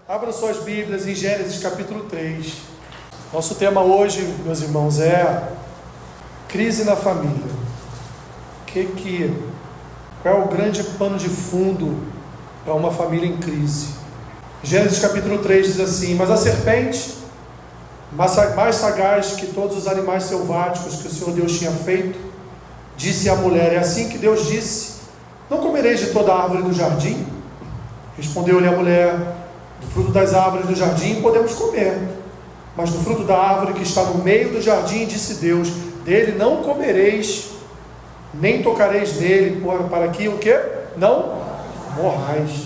Abram suas Bíblias em Gênesis capítulo 3. Nosso tema hoje, meus irmãos, é crise na família. Qual é o grande pano de fundo para uma família em crise? Gênesis capítulo 3 diz assim: mas a serpente, mais sagaz que todos os animais selváticos que o Senhor Deus tinha feito, disse à mulher: é assim que Deus disse, não comereis de toda a árvore do jardim? Respondeu-lhe a mulher: do fruto das árvores do jardim podemos comer, mas do fruto da árvore que está no meio do jardim, disse Deus, dele não comereis, nem tocareis nele, para que o quê? Não morrais.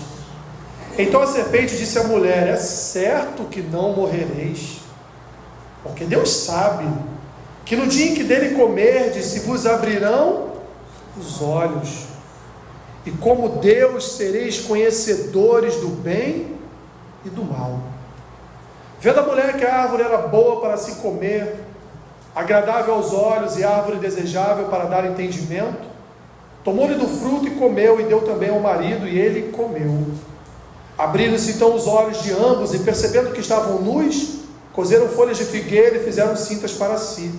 Então a serpente disse à mulher: é certo que não morrereis, porque Deus sabe que no dia em que dele comerdes, se vos abrirão os olhos, e como Deus sereis conhecedores do bem e do mal. Vendo a mulher que a árvore era boa para se comer, agradável aos olhos e árvore desejável para dar entendimento, tomou-lhe do fruto e comeu, e deu também ao marido, e ele comeu. Abriram-se então os olhos de ambos, e percebendo que estavam nus, cozeram folhas de figueira e fizeram cintas para si.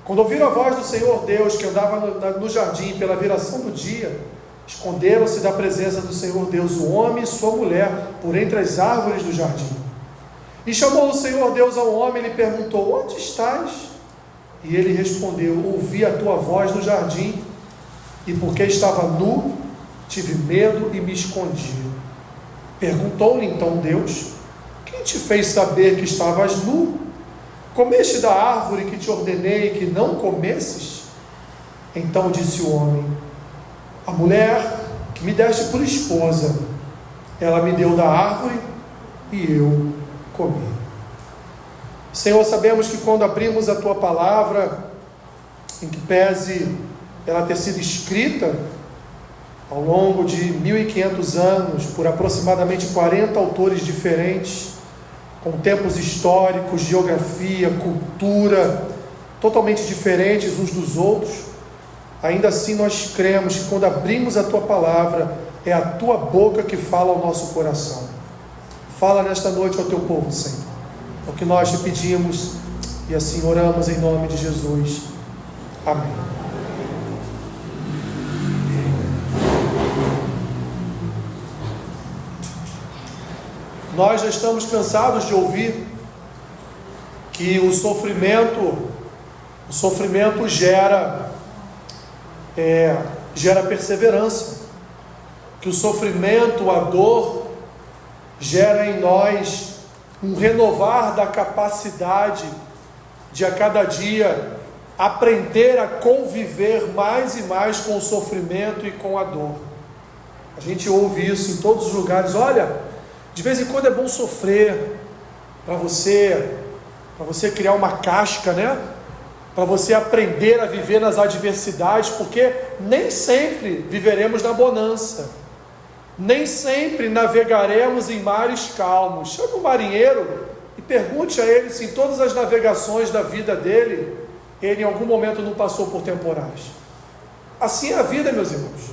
Quando ouviram a voz do Senhor Deus, que andava no jardim pela viração do dia, esconderam-se da presença do Senhor Deus, o homem e sua mulher, por entre as árvores do jardim. E chamou o Senhor Deus ao homem e lhe perguntou: onde estás? E ele respondeu: ouvi a tua voz no jardim, e porque estava nu, tive medo e me escondi. Perguntou-lhe então Deus: quem te fez saber que estavas nu? Comeste da árvore que te ordenei que não comesses? Então disse o homem: a mulher que me deste por esposa, ela me deu da árvore e eu comi. Senhor, sabemos que quando abrimos a tua palavra, em que pese ela ter sido escrita ao longo de 1500 anos por aproximadamente 40 autores diferentes, com tempos históricos, geografia, cultura totalmente diferentes uns dos outros, ainda assim nós cremos que quando abrimos a tua palavra, é a tua boca que fala ao nosso coração. Fala nesta noite ao teu povo, Senhor. É o que nós te pedimos e assim oramos em nome de Jesus. Amém. Nós já estamos cansados de ouvir que o sofrimento gera perseverança, que o sofrimento, a dor, gera em nós um renovar da capacidade de a cada dia aprender a conviver mais e mais com o sofrimento e com a dor. A gente ouve isso em todos os lugares. Olha, de vez em quando é bom sofrer, para você criar uma casca, né? Para você aprender a viver nas adversidades, porque nem sempre viveremos na bonança, nem sempre navegaremos em mares calmos. Chame um marinheiro e pergunte a ele se em todas as navegações da vida dele, ele em algum momento não passou por temporais. Assim é a vida, meus irmãos.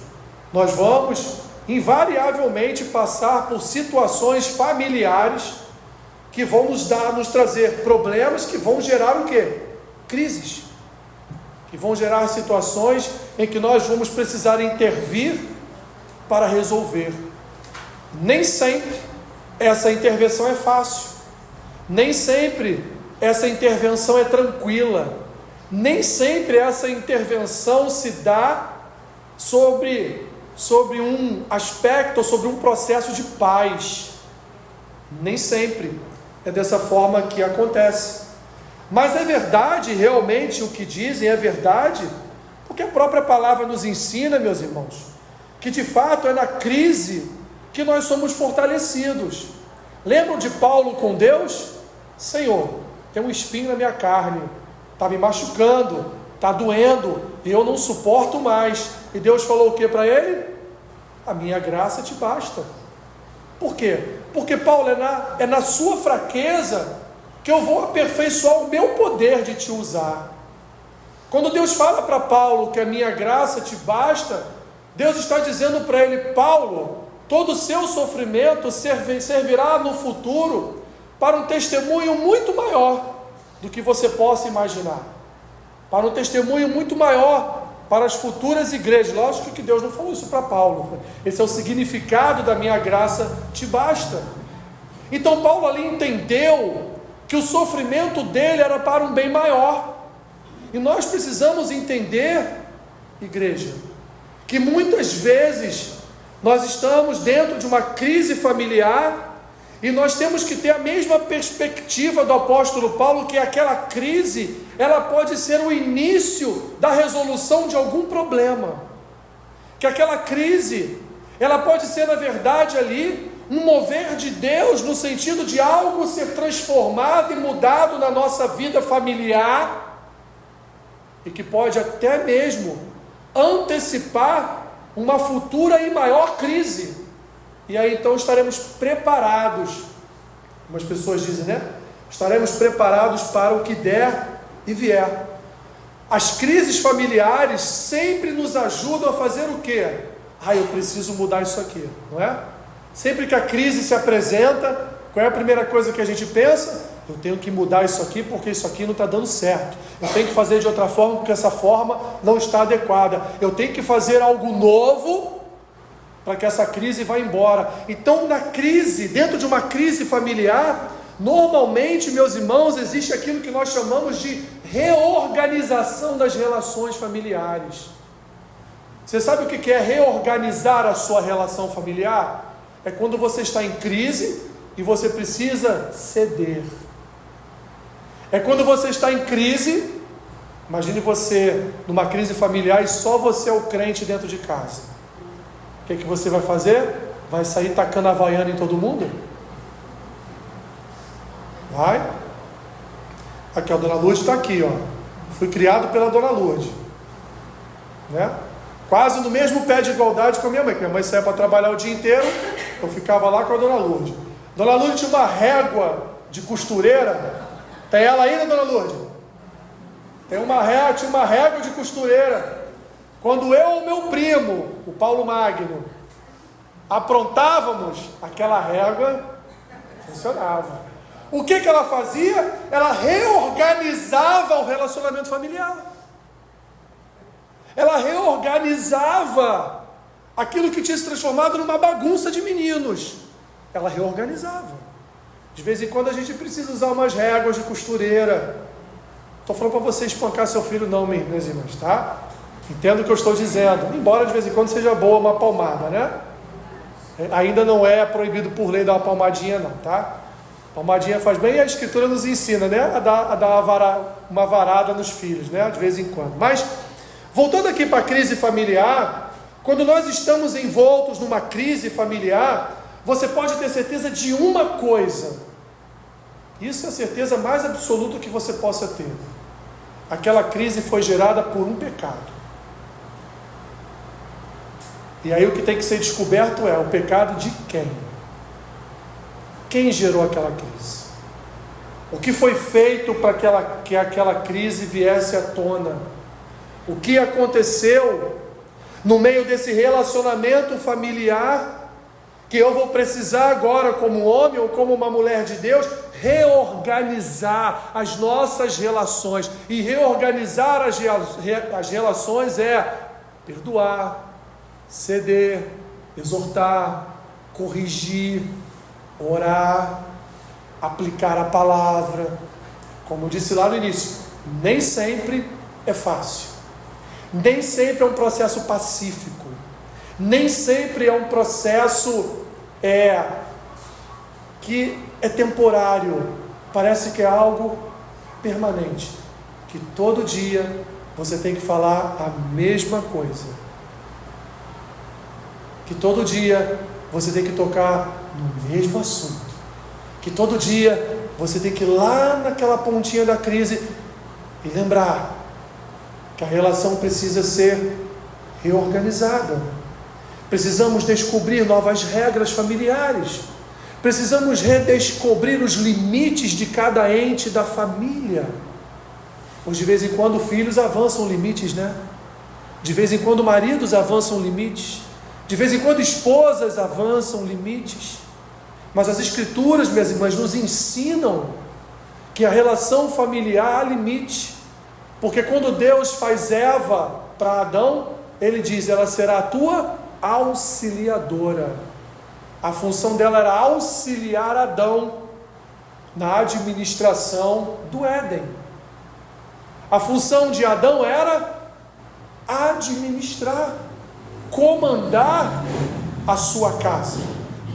Nós vamos invariavelmente passar por situações familiares que vão nos trazer problemas que vão gerar o quê? Crises, que vão gerar situações em que nós vamos precisar intervir para resolver. Nem sempre essa intervenção é fácil, nem sempre essa intervenção é tranquila, nem sempre essa intervenção se dá sobre um aspecto, sobre um processo de paz. Nem sempre é dessa forma que acontece. Mas é verdade, realmente o que dizem é verdade, porque a própria palavra nos ensina, meus irmãos, que de fato é na crise que nós somos fortalecidos. Lembram de Paulo com Deus? Senhor, tem um espinho na minha carne, está me machucando, está doendo, e eu não suporto mais. E Deus falou o que para ele? A minha graça te basta. Por quê? Porque Paulo, é na sua fraqueza que eu vou aperfeiçoar o meu poder de te usar. Quando Deus fala para Paulo que a minha graça te basta, Deus está dizendo para ele: Paulo, todo o seu sofrimento servirá no futuro para um testemunho muito maior do que você possa imaginar, para um testemunho muito maior para as futuras igrejas. Lógico que Deus não falou isso para Paulo. Esse é o significado da minha graça te basta. Então Paulo ali entendeu que o sofrimento dele era para um bem maior. E nós precisamos entender, igreja, que muitas vezes nós estamos dentro de uma crise familiar e nós temos que ter a mesma perspectiva do apóstolo Paulo, que aquela crise, ela pode ser o início da resolução de algum problema. Que aquela crise, ela pode ser, na verdade, ali, um mover de Deus, no sentido de algo ser transformado e mudado na nossa vida familiar, e que pode até mesmo antecipar uma futura e maior crise. E aí então estaremos preparados, como as pessoas dizem, né? Estaremos preparados para o que der e vier. As crises familiares sempre nos ajudam a fazer o quê? Eu preciso mudar isso aqui, não é? Sempre que a crise se apresenta, qual é a primeira coisa que a gente pensa? Eu tenho que mudar isso aqui porque isso aqui não está dando certo. Eu tenho que fazer de outra forma porque essa forma não está adequada. Eu tenho que fazer algo novo para que essa crise vá embora. Então, na crise, dentro de uma crise familiar, normalmente, meus irmãos, existe aquilo que nós chamamos de reorganização das relações familiares. Você sabe o que é reorganizar a sua relação familiar? É quando você está em crise e você precisa ceder. É quando você está em crise, imagine você numa crise familiar e só você é o crente dentro de casa. O que você vai fazer? Vai sair tacando havaiana em todo mundo? Vai? Aqui, a Dona Lourdes está aqui, ó. Fui criado pela Dona Lourdes, né? Quase no mesmo pé de igualdade com a minha mãe. Minha mãe saía para trabalhar o dia inteiro, eu ficava lá com a Dona Lourdes. Dona Lourdes tinha uma régua de costureira. Tem ela ainda, Dona Lourdes? Tinha uma régua de costureira. Quando eu e meu primo, o Paulo Magno, aprontávamos, aquela régua funcionava. O que ela fazia? Ela reorganizava o relacionamento familiar. Ela reorganizava aquilo que tinha se transformado numa bagunça de meninos. Ela reorganizava. De vez em quando a gente precisa usar umas réguas de costureira. Estou falando para você espancar seu filho não, minhas irmãs, tá? Entendo o que eu estou dizendo, embora de vez em quando seja boa uma palmada, né? Ainda não é proibido por lei dar uma palmadinha não, tá? Palmadinha faz bem e a Escritura nos ensina, né? A dar uma varada nos filhos, né? De vez em quando. Mas, voltando aqui para a crise familiar, quando nós estamos envoltos numa crise familiar, você pode ter certeza de uma coisa. Isso é a certeza mais absoluta que você possa ter. Aquela crise foi gerada por um pecado. E aí o que tem que ser descoberto é o pecado de quem? Quem gerou aquela crise? O que foi feito para que aquela crise viesse à tona? O que aconteceu no meio desse relacionamento familiar que eu vou precisar agora, como homem ou como uma mulher de Deus, reorganizar as nossas relações. E reorganizar as relações é perdoar, ceder, exortar, corrigir, orar, aplicar a palavra. Como disse lá no início, nem sempre é fácil, nem sempre é um processo pacífico, nem sempre é um processo que é temporário, parece que é algo permanente, que todo dia você tem que falar a mesma coisa, que todo dia você tem que tocar no mesmo assunto, que todo dia você tem que ir lá naquela pontinha da crise e lembrar que a relação precisa ser reorganizada. Precisamos descobrir novas regras familiares, precisamos redescobrir os limites de cada ente da família. Pois de vez em quando filhos avançam limites, né? De vez em quando maridos avançam limites, De vez em quando esposas avançam limites, mas as Escrituras, minhas irmãs, nos ensinam que a relação familiar há limite, porque quando Deus faz Eva para Adão, Ele diz: ela será a tua auxiliadora. A função dela era auxiliar Adão na administração do Éden. A função de Adão era administrar, comandar a sua casa.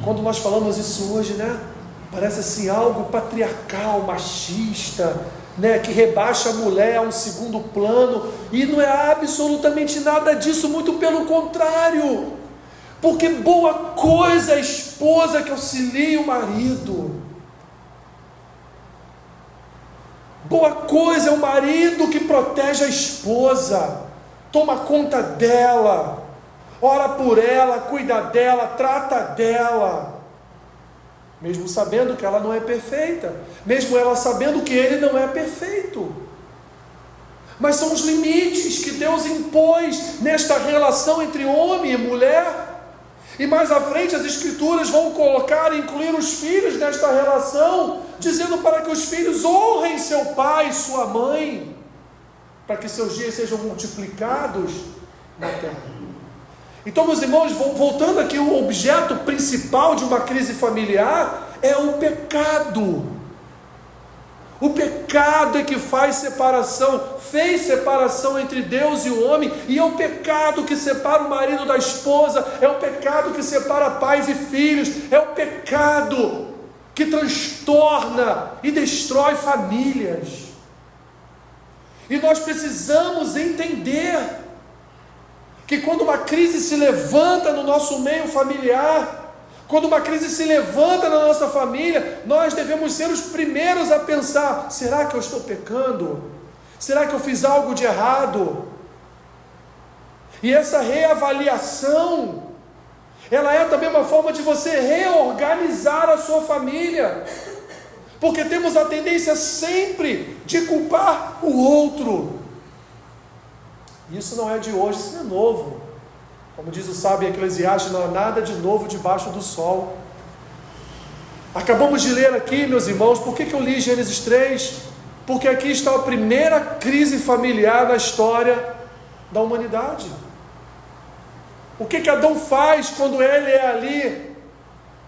Quando nós falamos isso hoje, parece assim algo patriarcal, machista, que rebaixa a mulher a um segundo plano, e não é absolutamente nada disso, muito pelo contrário, porque boa coisa é a esposa que auxilia o marido, boa coisa é o marido que protege a esposa, toma conta dela, ora por ela, cuida dela, trata dela, mesmo sabendo que ela não é perfeita, mesmo ela sabendo que ele não é perfeito. Mas são os limites que Deus impôs nesta relação entre homem e mulher. E mais à frente as Escrituras vão colocar e incluir os filhos nesta relação, dizendo para que os filhos honrem seu pai e sua mãe, para que seus dias sejam multiplicados na terra. Então, meus irmãos, voltando aqui, o objeto principal de uma crise familiar é o pecado. O pecado é que fez separação entre Deus e o homem, e é o pecado que separa o marido da esposa, é o pecado que separa pais e filhos, é o pecado que transtorna e destrói famílias. E nós precisamos entender que quando uma crise se levanta no nosso meio familiar, quando uma crise se levanta na nossa família, nós devemos ser os primeiros a pensar: será que eu estou pecando? Será que eu fiz algo de errado? E essa reavaliação, ela é também uma forma de você reorganizar a sua família, porque temos a tendência sempre de culpar o outro. Isso não é de hoje, isso não é novo. Como diz o sábio Eclesiastes, não há nada de novo debaixo do sol. Acabamos de ler aqui, meus irmãos, por que eu li Gênesis 3? Porque aqui está a primeira crise familiar na história da humanidade. O que Adão faz quando ele é ali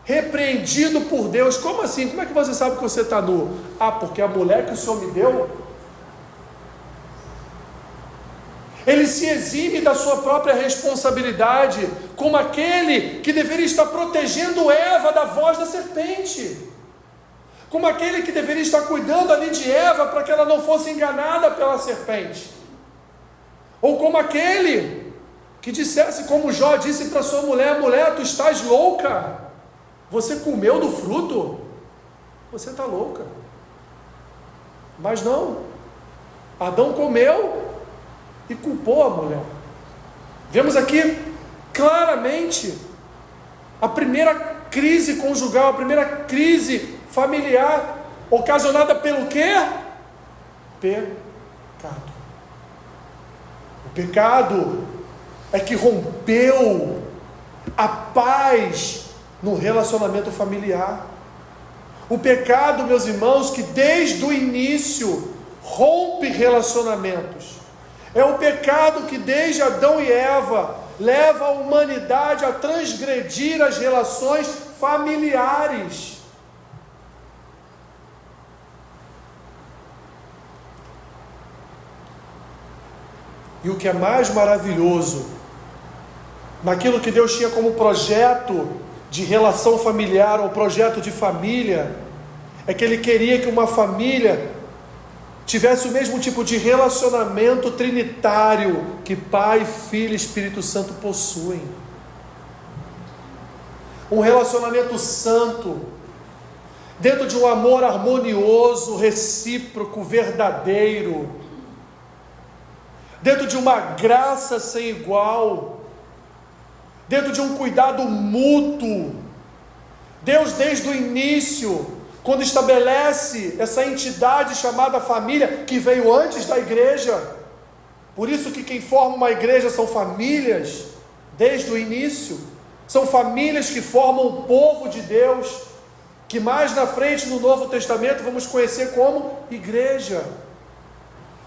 repreendido por Deus? Como assim? Como é que você sabe que você está nu? Porque a mulher que o Senhor me deu. Ele se exime da sua própria responsabilidade, como aquele que deveria estar protegendo Eva da voz da serpente, como aquele que deveria estar cuidando ali de Eva para que ela não fosse enganada pela serpente, ou como aquele que dissesse, como Jó disse para sua mulher: mulher, tu estás louca, você comeu do fruto, você está louca. Mas não, Adão comeu e culpou a mulher. Vemos aqui claramente a primeira crise conjugal, a primeira crise familiar, ocasionada pelo quê? Pecado. O pecado é que rompeu a paz no relacionamento familiar. O pecado, meus irmãos, que desde o início rompe relacionamentos. É o pecado que desde Adão e Eva leva a humanidade a transgredir as relações familiares. E o que é mais maravilhoso, naquilo que Deus tinha como projeto de relação familiar, ou projeto de família, é que Ele queria que uma família tivesse o mesmo tipo de relacionamento trinitário que Pai, Filho e Espírito Santo possuem. Um relacionamento santo, dentro de um amor harmonioso, recíproco, verdadeiro, dentro de uma graça sem igual, dentro de um cuidado mútuo. Deus, desde o início, quando estabelece essa entidade chamada família, que veio antes da igreja, por isso que quem forma uma igreja são famílias, desde o início, São famílias que formam o povo de Deus, que mais na frente no Novo Testamento vamos conhecer como igreja.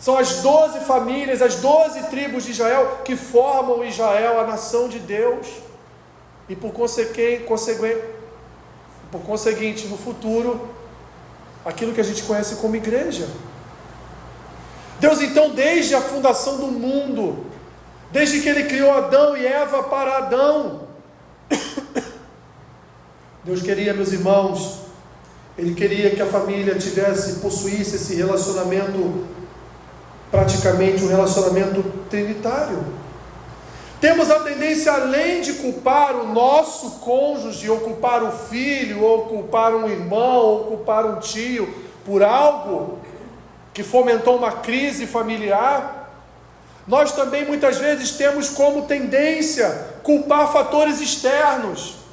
São as 12 famílias, as 12 tribos de Israel que formam Israel, a nação de Deus. E por conseguinte, no futuro, aquilo que a gente conhece como igreja. Deus então, desde a fundação do mundo, desde que Ele criou Adão e Eva para Adão, Deus queria, meus irmãos, Ele queria que a família possuísse esse relacionamento, praticamente um relacionamento trinitário. Temos a tendência, além de culpar o nosso cônjuge, ou culpar o filho, ou culpar um irmão, ou culpar um tio, por algo que fomentou uma crise familiar, nós também muitas vezes temos como tendência culpar fatores externos.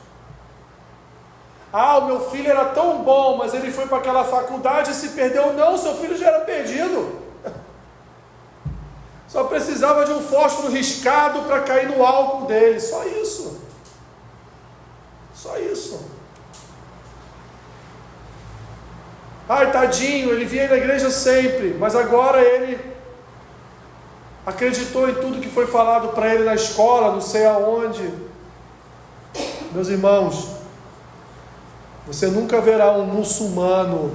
O meu filho era tão bom, mas ele foi para aquela faculdade e se perdeu. Não, seu filho já era perdido. Só precisava de um fósforo riscado para cair no álcool dele. Só isso. Só isso. Tadinho, ele vinha na igreja sempre, mas agora ele acreditou em tudo que foi falado para ele na escola, não sei aonde. Meus irmãos, você nunca verá um muçulmano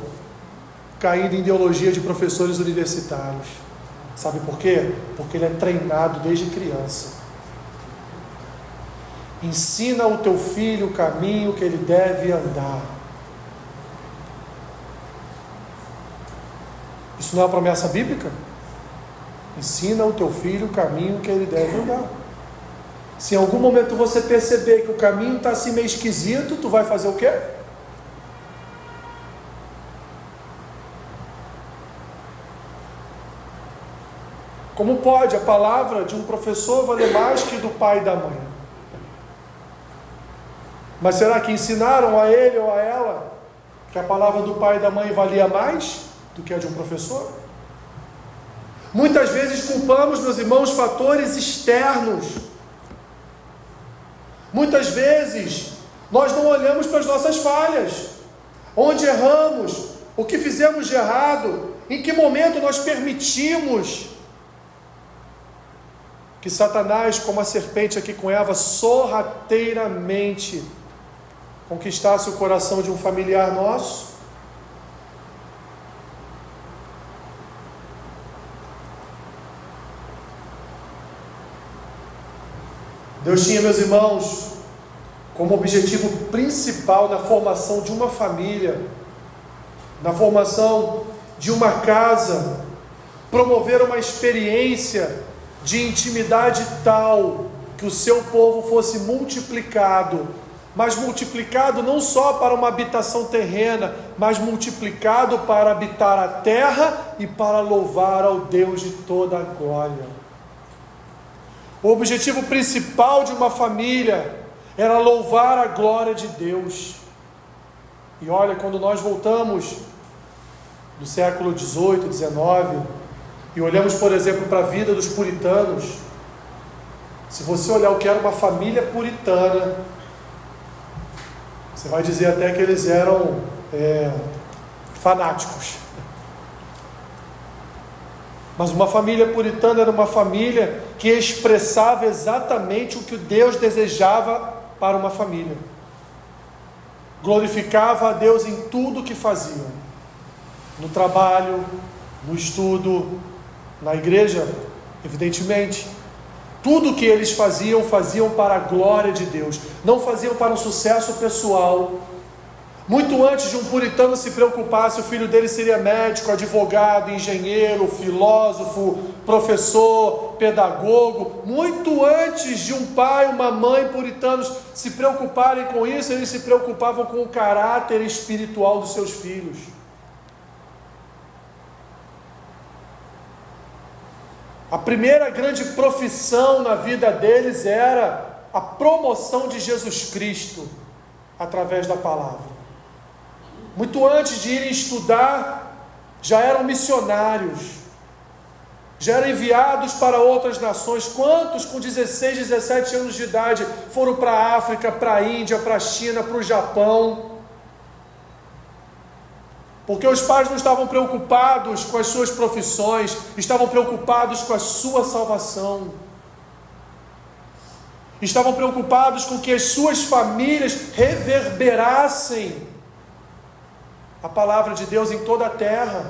caindo em ideologia de professores universitários. Sabe por quê? Porque ele é treinado desde criança. Ensina o teu filho o caminho que ele deve andar. Isso não é uma promessa bíblica? Ensina o teu filho o caminho que ele deve andar. Se em algum momento você perceber que o caminho está assim meio esquisito, tu vai fazer o quê? Como pode a palavra de um professor valer mais que do pai e da mãe? Mas será que ensinaram a ele ou a ela que a palavra do pai e da mãe valia mais do que a de um professor? Muitas vezes culpamos, meus irmãos, fatores externos. Muitas vezes nós não olhamos para as nossas falhas, onde erramos, o que fizemos de errado, em que momento nós permitimos que Satanás, como a serpente aqui com Eva, sorrateiramente conquistasse o coração de um familiar nosso. Deus tinha, meus irmãos, como objetivo principal na formação de uma família, na formação de uma casa, promover uma experiência de intimidade tal que o seu povo fosse multiplicado, mas multiplicado não só para uma habitação terrena, mas multiplicado para habitar a terra e para louvar ao Deus de toda a glória. O objetivo principal de uma família era louvar a glória de Deus. E olha, quando nós voltamos do século XVIII, XIX, e olhamos, por exemplo, para a vida dos puritanos, se você olhar o que era uma família puritana, você vai dizer até que eles eram fanáticos. Mas uma família puritana era uma família que expressava exatamente o que Deus desejava para uma família. Glorificava a Deus em tudo o que faziam. No trabalho, no estudo, na igreja, evidentemente. Tudo o que eles faziam para a glória de Deus. Não faziam para um sucesso pessoal. Muito antes de um puritano se preocupar se o filho dele seria médico, advogado, engenheiro, filósofo, professor, pedagogo, muito antes de um pai e uma mãe puritanos se preocuparem com isso, eles se preocupavam com o caráter espiritual dos seus filhos. A primeira grande profissão na vida deles era a promoção de Jesus Cristo através da palavra. Muito antes de irem estudar, já eram missionários. já eram enviados para outras nações. Quantos com 16, 17 anos de idade foram para a África, para a Índia, para a China, para o Japão? Porque os pais não estavam preocupados com as suas profissões, estavam preocupados com a sua salvação. Estavam preocupados com que as suas famílias reverberassem a palavra de Deus em toda a terra.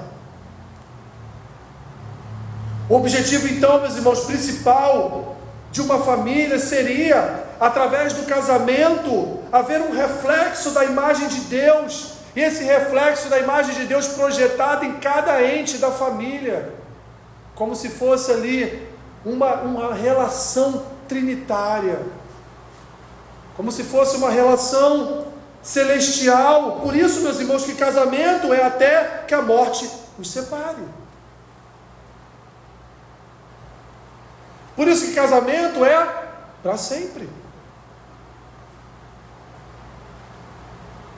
O objetivo, então, meus irmãos, principal de uma família seria, através do casamento, haver um reflexo da imagem de Deus, e esse reflexo da imagem de Deus projetado em cada ente da família, como se fosse ali uma relação trinitária, como se fosse uma relação celestial. Por isso, meus irmãos, que casamento é até que a morte os separe. Por isso que casamento é para sempre.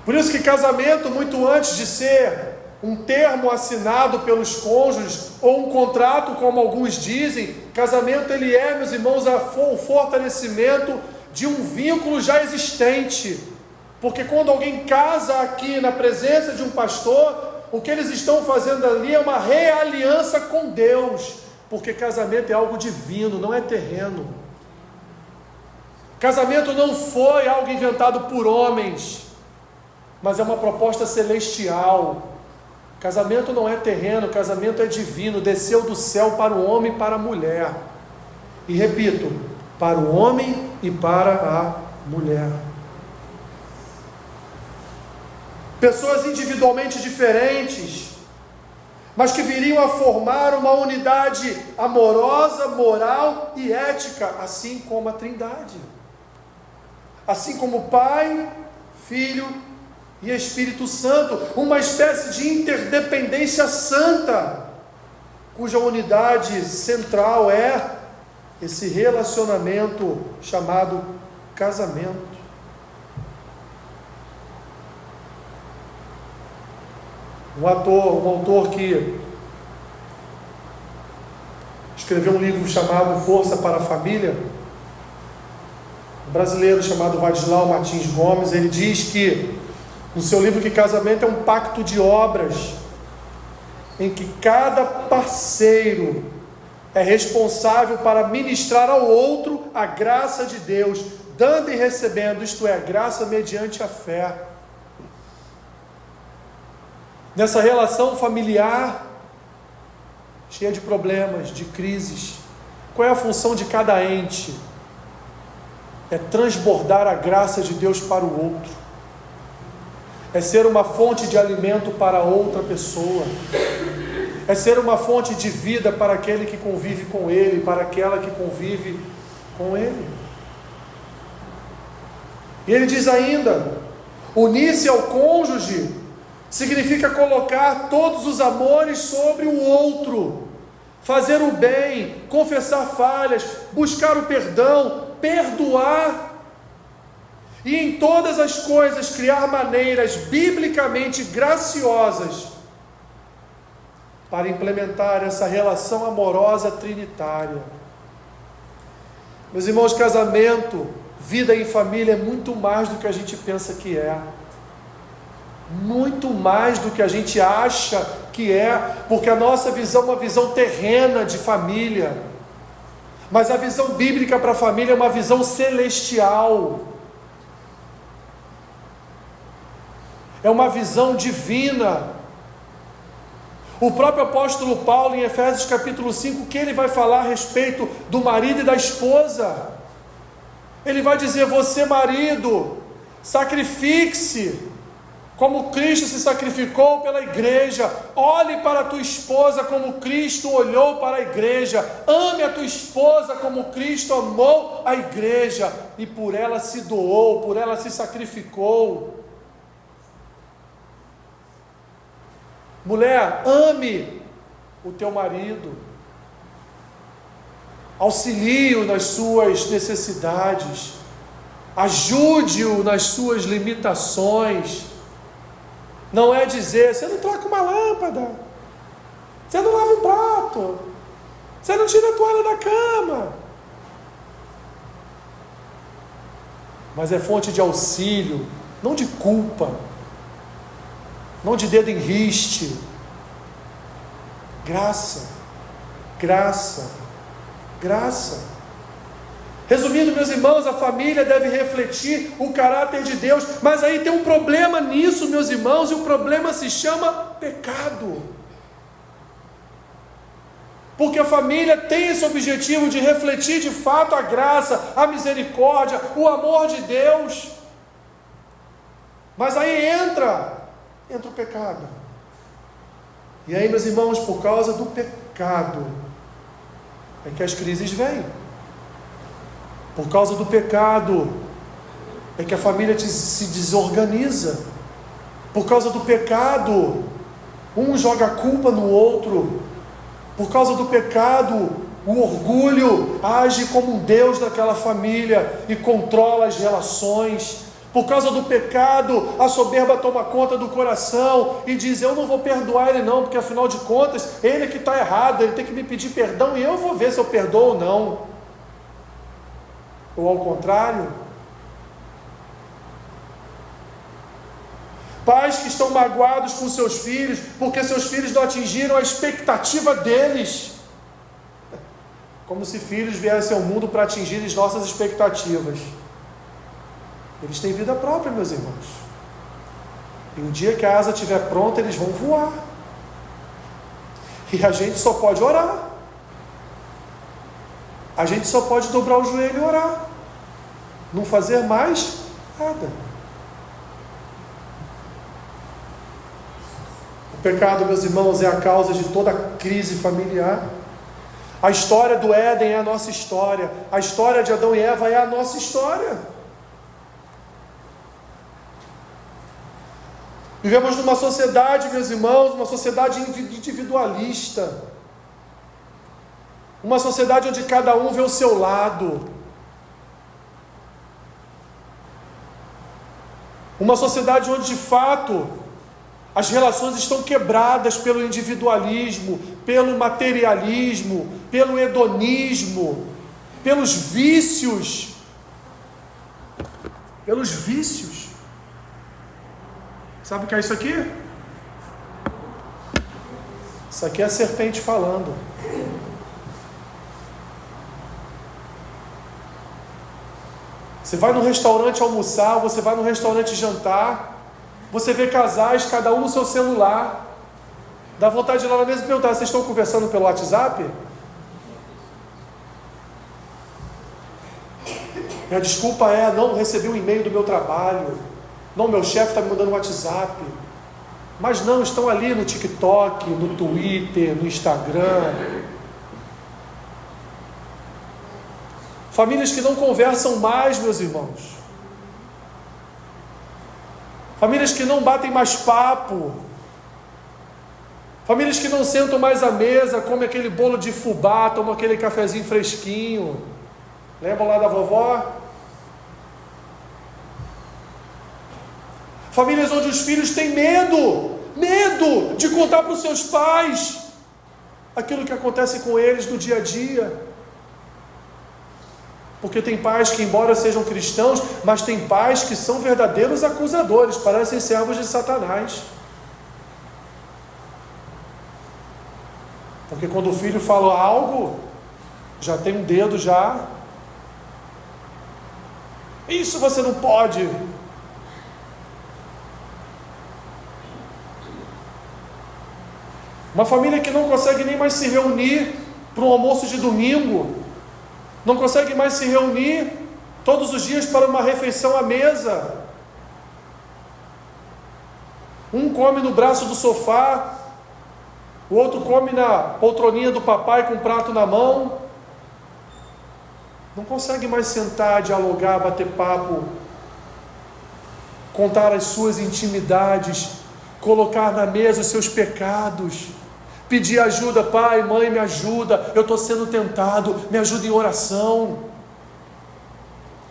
Por isso que casamento, muito antes de ser um termo assinado pelos cônjuges, ou um contrato, como alguns dizem, casamento ele é, meus irmãos, o fortalecimento de um vínculo já existente. Porque quando alguém casa aqui na presença de um pastor, o que eles estão fazendo ali é uma realiança com Deus. Porque casamento é algo divino, não é terreno. Casamento não foi algo inventado por homens, mas é uma proposta celestial. Casamento não é terreno, casamento é divino, desceu do céu para o homem e para a mulher. E repito, para o homem e para a mulher. Pessoas individualmente diferentes, mas que viriam a formar uma unidade amorosa, moral e ética, assim como a Trindade. Assim como Pai, Filho e Espírito Santo, uma espécie de interdependência santa, cuja unidade central é esse relacionamento chamado casamento. Um autor que escreveu um livro chamado Força para a Família, um brasileiro chamado Vadislau Martins Gomes, ele diz que, no seu livro, que casamento é um pacto de obras, em que cada parceiro é responsável para ministrar ao outro a graça de Deus, dando e recebendo, isto é, graça mediante a fé. Nessa relação familiar, cheia de problemas, de crises, qual é a função de cada ente? É transbordar a graça de Deus para o outro, é ser uma fonte de alimento para outra pessoa, é ser uma fonte de vida para aquele que convive com ele, para aquela que convive com ele. E ele diz ainda: unir-se ao cônjuge significa colocar todos os amores sobre o outro, fazer o bem, confessar falhas, buscar o perdão, perdoar, e em todas as coisas criar maneiras biblicamente graciosas para implementar essa relação amorosa trinitária. Meus irmãos, casamento, vida em família é muito mais do que a gente pensa que é. Muito mais do que a gente acha que é, porque a nossa visão é uma visão terrena de família, mas a visão bíblica para a família é uma visão celestial, é uma visão divina. O próprio apóstolo Paulo, em Efésios capítulo 5, que ele vai falar a respeito do marido e da esposa, ele vai dizer: você marido, sacrifique-se como Cristo se sacrificou pela igreja. Olhe para a tua esposa como Cristo olhou para a igreja. Ame a tua esposa como Cristo amou a igreja e por ela se doou, por ela se sacrificou. Mulher, ame o teu marido, auxilie-o nas suas necessidades, ajude-o nas suas limitações. Não é dizer: você não troca uma lâmpada, você não lava um prato, Você não tira a toalha da cama. Mas é fonte de auxílio, não de culpa, não de dedo em riste. Graça, graça, graça. Resumindo, meus irmãos, a família deve refletir o caráter de Deus, mas aí tem um problema nisso, meus irmãos, e o problema se chama pecado. Porque a família tem esse objetivo de refletir de fato a graça, a misericórdia, o amor de Deus. Mas aí entra o pecado. E aí, meus irmãos, por causa do pecado, é que as crises vêm. Por causa do pecado, é que a família se desorganiza. Por causa do pecado, um joga a culpa no outro. Por causa do pecado, o orgulho age como um Deus naquela família e controla as relações. Por causa do pecado, a soberba toma conta do coração e diz: eu não vou perdoar ele não, porque afinal de contas, ele é que está errado, ele tem que me pedir perdão e eu vou ver se eu perdoo ou não. Ou ao contrário, pais que estão magoados com seus filhos, porque seus filhos não atingiram a expectativa deles, como se filhos viessem ao mundo para atingir as nossas expectativas. Eles têm vida própria, meus irmãos, e um dia que a asa estiver pronta, eles vão voar, e a gente só pode orar, a gente só pode dobrar o joelho e orar, não fazer mais nada. O pecado, meus irmãos, é a causa de toda crise familiar. A história do Éden é a nossa história. A história de Adão e Eva é a nossa história. Vivemos numa sociedade, meus irmãos, uma sociedade individualista. Uma sociedade onde cada um vê o seu lado. Uma sociedade onde, de fato, as relações estão quebradas pelo individualismo, pelo materialismo, pelo hedonismo, pelos vícios. Pelos vícios. Sabe o que é isso aqui? Isso aqui é a serpente falando. Você vai no restaurante almoçar, você vai no restaurante jantar, você vê casais, cada um no seu celular, dá vontade de ir lá na mesa e perguntar: vocês estão conversando pelo WhatsApp? Minha desculpa é: não recebi um e-mail do meu trabalho, não, meu chefe está me mandando um WhatsApp. Mas não, estão ali no TikTok, no Twitter, no Instagram. Famílias que não conversam mais, meus irmãos. Famílias que não batem mais papo. Famílias que não sentam mais à mesa, comem aquele bolo de fubá, tomam aquele cafezinho fresquinho. Lembram lá da vovó? Famílias onde os filhos têm medo de contar para os seus pais aquilo que acontece com eles no dia a dia. Porque tem pais que, embora sejam cristãos, mas tem pais que são verdadeiros acusadores, parecem servos de Satanás. Porque quando o filho fala algo, já tem um dedo já. Isso você não pode. Uma família que não consegue nem mais se reunir para um almoço de domingo, não consegue mais se reunir todos os dias para uma refeição à mesa. Um come no braço do sofá, o outro come na poltroninha do papai com um prato na mão. Não consegue mais sentar, dialogar, bater papo, contar as suas intimidades, colocar na mesa os seus pecados, pedir ajuda: pai, mãe, me ajuda, eu estou sendo tentado, me ajuda em oração,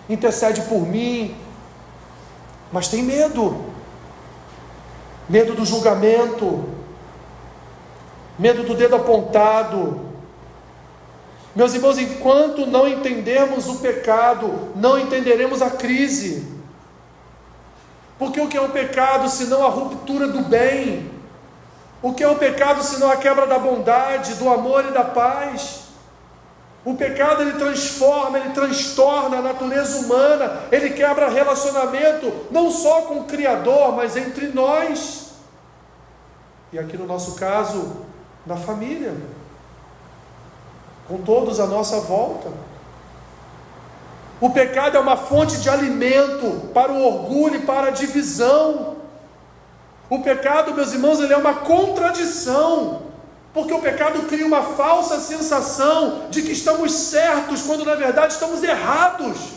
intercede por mim. Mas tem medo do julgamento, medo do dedo apontado, Meus irmãos, enquanto não entendermos o pecado, não entenderemos a crise. Porque o que é o pecado senão a ruptura do bem? O que é o pecado senão a quebra da bondade, do amor e da paz? O pecado, ele transforma, ele transtorna a natureza humana, ele quebra relacionamento, não só com o Criador, mas entre nós. E aqui no nosso caso, na família, com todos à nossa volta. O pecado é uma fonte de alimento para o orgulho e para a divisão. O pecado, meus irmãos, ele é uma contradição, porque o pecado cria uma falsa sensação de que estamos certos, quando na verdade estamos errados.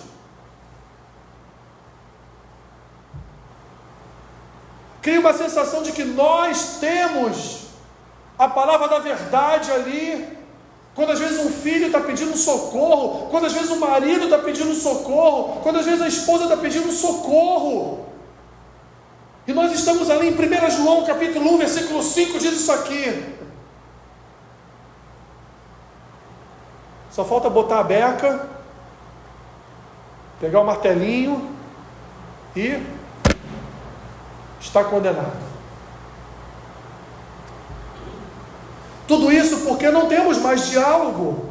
Cria uma sensação de que nós temos a palavra da verdade ali, quando às vezes um filho está pedindo socorro, quando às vezes o marido está pedindo socorro, quando às vezes a esposa está pedindo socorro. E nós estamos ali em 1 João capítulo 1, versículo 5, diz isso aqui. Só falta botar a beca, pegar o martelinho e está condenado. Tudo isso porque não temos mais diálogo.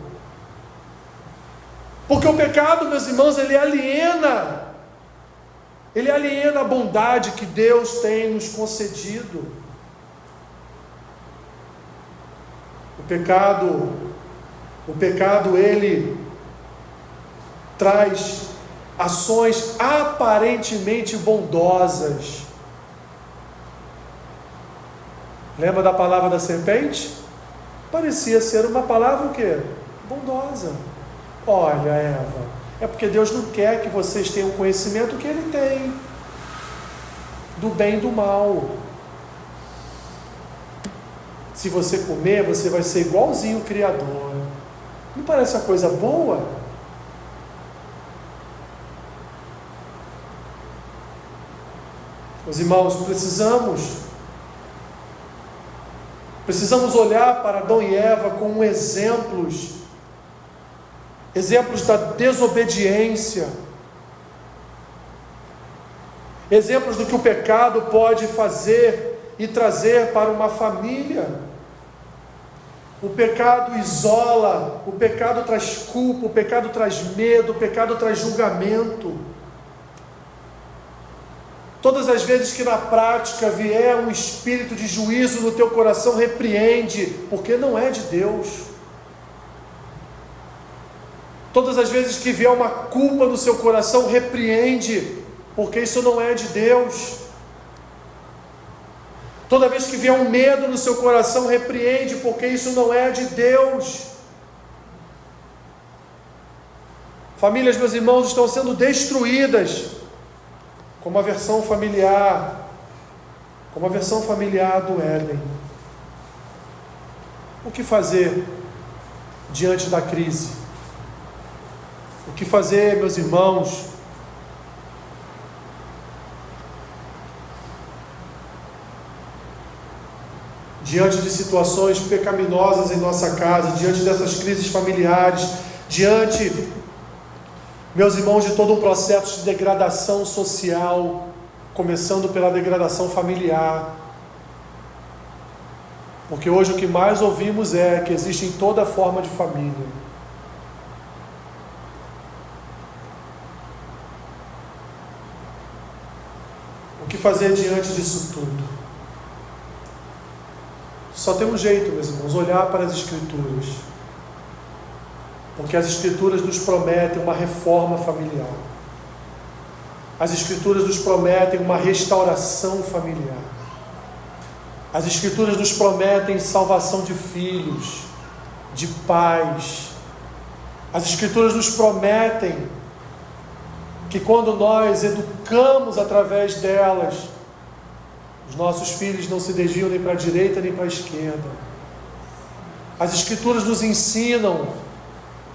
Porque o pecado, meus irmãos, ele aliena a bondade que Deus tem nos concedido. O pecado, ele traz ações aparentemente bondosas. Lembra da palavra da serpente? Parecia ser uma palavra o quê? Bondosa. Olha, Eva, é porque Deus não quer que vocês tenham o conhecimento que Ele tem, do bem e do mal. Se você comer, você vai ser igualzinho o Criador. Não parece uma coisa boa? Meus irmãos, precisamos olhar para Adão e Eva como exemplos da desobediência, exemplos do que o pecado pode fazer e trazer para uma família. O pecado isola, o pecado traz culpa, o pecado traz medo, o pecado traz julgamento. Todas as vezes que na prática vier um espírito de juízo no teu coração, repreende, porque não é de Deus. Todas as vezes que vier uma culpa no seu coração, repreende, porque isso não é de Deus. Toda vez que vier um medo no seu coração, repreende, porque isso não é de Deus. Famílias, meus irmãos, estão sendo destruídas, como a versão familiar do Éden. O que fazer diante da crise? O que fazer, meus irmãos, diante de situações pecaminosas em nossa casa, diante dessas crises familiares, diante, meus irmãos, de todo um processo de degradação social, começando pela degradação familiar? Porque hoje o que mais ouvimos é que existe em toda forma de família. O que fazer diante disso tudo? Só tem um jeito, meus irmãos, olhar para as Escrituras. Porque as Escrituras nos prometem uma reforma familiar. As Escrituras nos prometem uma restauração familiar. As Escrituras nos prometem salvação de filhos, de pais. As Escrituras nos prometem que quando nós educamos através delas, os nossos filhos não se desviam nem para a direita nem para a esquerda. As Escrituras nos ensinam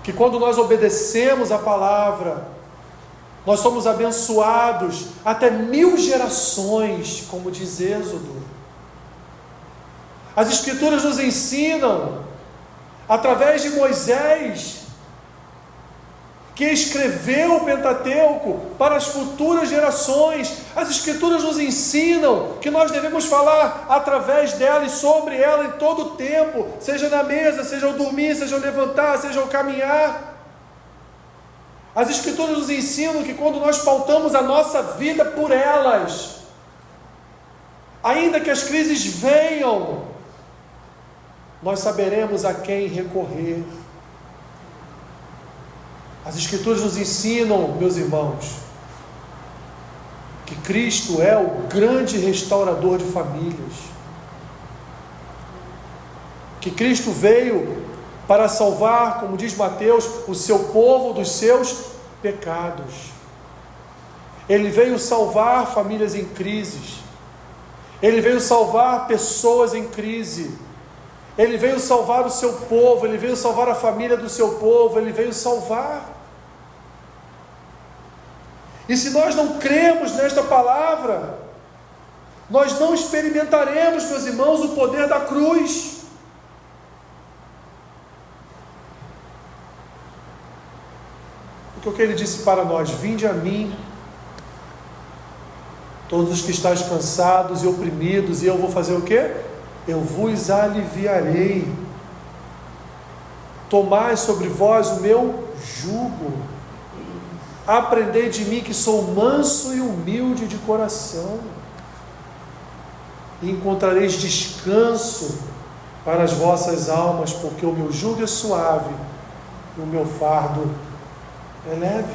que quando nós obedecemos a palavra, nós somos abençoados até 1000 gerações, como diz Êxodo. As Escrituras nos ensinam, através de Moisés, que escreveu o Pentateuco para as futuras gerações. As Escrituras nos ensinam que nós devemos falar através dela e sobre ela em todo o tempo, seja na mesa, seja ao dormir, seja ao levantar, seja ao caminhar. As Escrituras nos ensinam que quando nós pautamos a nossa vida por elas, ainda que as crises venham, nós saberemos a quem recorrer. As Escrituras nos ensinam, meus irmãos, que Cristo é o grande restaurador de famílias, que Cristo veio para salvar, como diz Mateus, o seu povo dos seus pecados. Ele veio salvar famílias em crises, Ele veio salvar pessoas em crise, Ele veio salvar o seu povo, Ele veio salvar a família do seu povo, Ele veio salvar. E se nós não cremos nesta palavra, nós não experimentaremos, meus irmãos, o poder da cruz. Porque o que Ele disse para nós: vinde a mim, todos os que estáis cansados e oprimidos, e eu vou fazer o quê? Eu vos aliviarei. Tomai sobre vós o meu jugo. Aprendei de mim, que sou manso e humilde de coração, e encontrareis descanso para as vossas almas, porque o meu jugo é suave e o meu fardo é leve.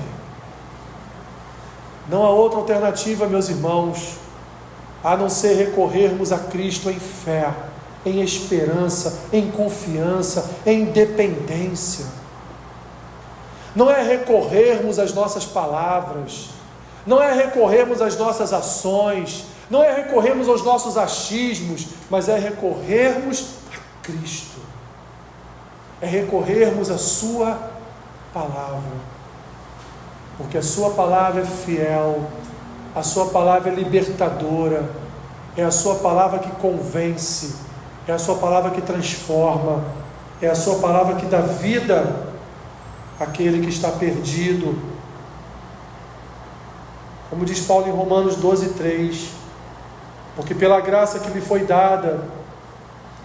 Não há outra alternativa, meus irmãos, a não ser recorrermos a Cristo em fé, em esperança, em confiança, em dependência. Não é recorrermos às nossas palavras, não é recorrermos às nossas ações, não é recorrermos aos nossos achismos, mas é recorrermos a Cristo, é recorrermos à sua palavra, porque a sua palavra é fiel, a sua palavra é libertadora, é a sua palavra que convence, é a sua palavra que transforma, é a sua palavra que dá vida àquele que está perdido. Como diz Paulo em Romanos 12:3, porque pela graça que me foi dada,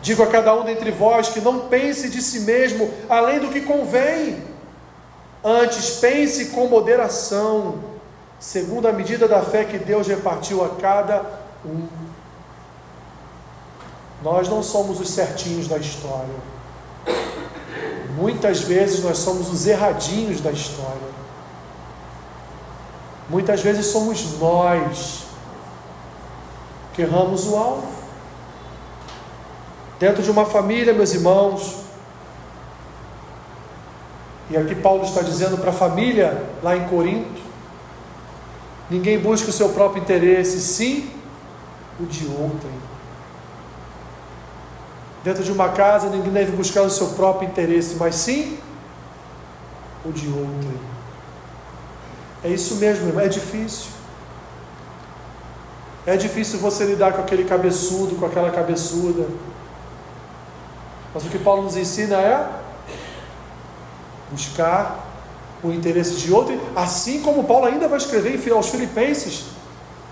digo a cada um dentre vós que não pense de si mesmo além do que convém, antes pense com moderação, segundo a medida da fé que Deus repartiu a cada um. Nós não somos os certinhos da história, muitas vezes nós somos os erradinhos da história, muitas vezes somos nós que erramos o alvo. Dentro de uma família, meus irmãos, e aqui Paulo está dizendo para a família lá em Corinto, ninguém busca o seu próprio interesse, sim o de outrem. Dentro de uma casa, ninguém deve buscar o seu próprio interesse, mas sim o de outrem. É isso mesmo, irmão, é difícil. É difícil você lidar com aquele cabeçudo, com aquela cabeçuda. Mas o que Paulo nos ensina é buscar o interesse de outro, assim como Paulo ainda vai escrever aos Filipenses,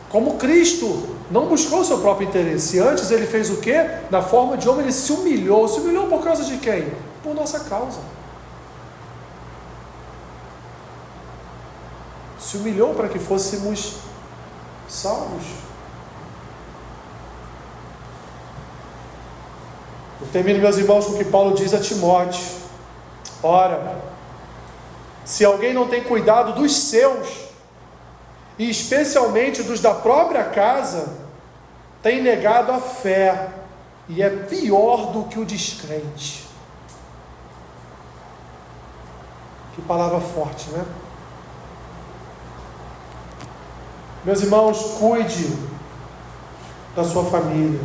como Cristo não buscou o seu próprio interesse, antes ele fez o quê? Na forma de homem ele se humilhou por causa de quem? Por nossa causa. Se humilhou para que fôssemos salvos. Eu termino, meus irmãos, com o que Paulo diz a Timóteo: ora, se alguém não tem cuidado dos seus, e especialmente dos da própria casa, tem negado a fé, e é pior do que o descrente. Que palavra forte, né? Meus irmãos, cuide da sua família,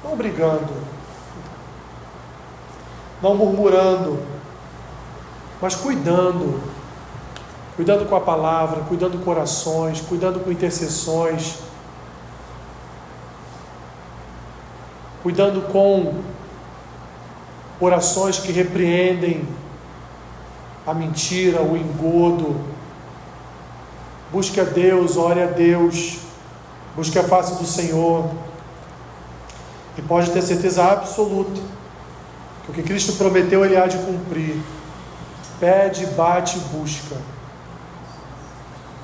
não brigando, não murmurando, mas cuidando com a palavra, cuidando corações, cuidando com intercessões, cuidando com orações que repreendem, a mentira, o engodo. Busque a Deus, ore a Deus, busque a face do Senhor, e pode ter certeza absoluta que o que Cristo prometeu Ele há de cumprir. Pede, bate, busca.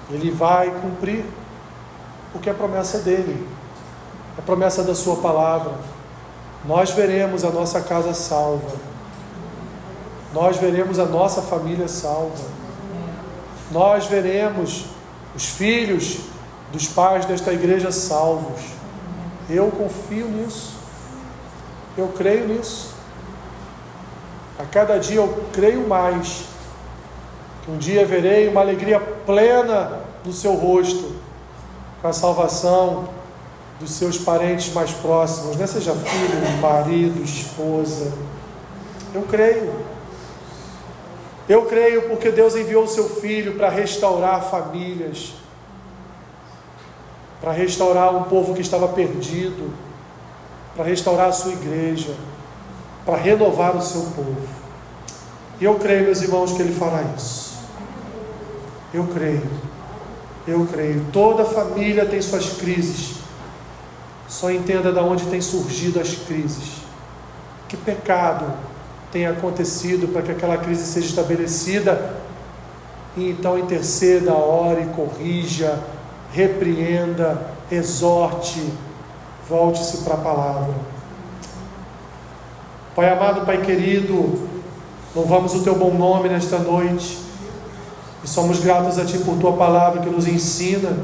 Ele vai cumprir, porque é promessa dEle, é promessa da Sua palavra. Nós veremos a nossa casa salva, nós veremos a nossa família salva, nós veremos os filhos dos pais desta igreja salvos. Eu confio nisso, eu creio nisso. A cada dia eu creio mais que um dia verei uma alegria plena no seu rosto, com a salvação dos seus parentes mais próximos, né? Seja filho, marido, esposa. Eu creio porque Deus enviou o seu Filho para restaurar famílias, para restaurar um povo que estava perdido, para restaurar a sua igreja, para renovar o seu povo. E eu creio, meus irmãos, que Ele fará isso. Eu creio. Toda família tem suas crises. Só entenda de onde tem surgido as crises. Que pecado tem acontecido para que aquela crise seja estabelecida, e então interceda, ore, corrija, repreenda, exorte, volte-se para a palavra. Pai amado, Pai querido, louvamos o Teu bom nome nesta noite, e somos gratos a Ti por Tua palavra que nos ensina,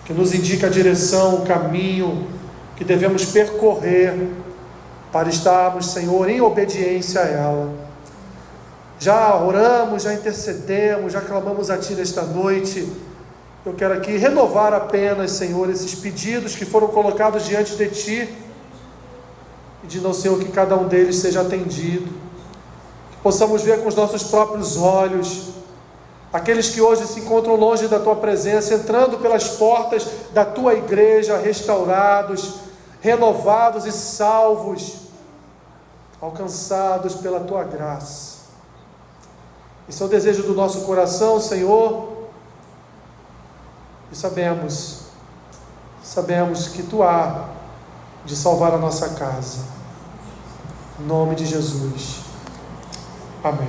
que nos indica a direção, o caminho que devemos percorrer para estarmos, Senhor, em obediência a ela. Já oramos, já intercedemos, já clamamos a Ti nesta noite. Eu quero aqui renovar apenas, Senhor, esses pedidos que foram colocados diante de Ti, pedindo ao Senhor que cada um deles seja atendido, que possamos ver com os nossos próprios olhos aqueles que hoje se encontram longe da Tua presença, entrando pelas portas da Tua igreja, restaurados, renovados e salvos, alcançados pela Tua graça. Esse é o desejo do nosso coração, Senhor, e sabemos que Tu há de salvar a nossa casa. Em nome de Jesus. Amém.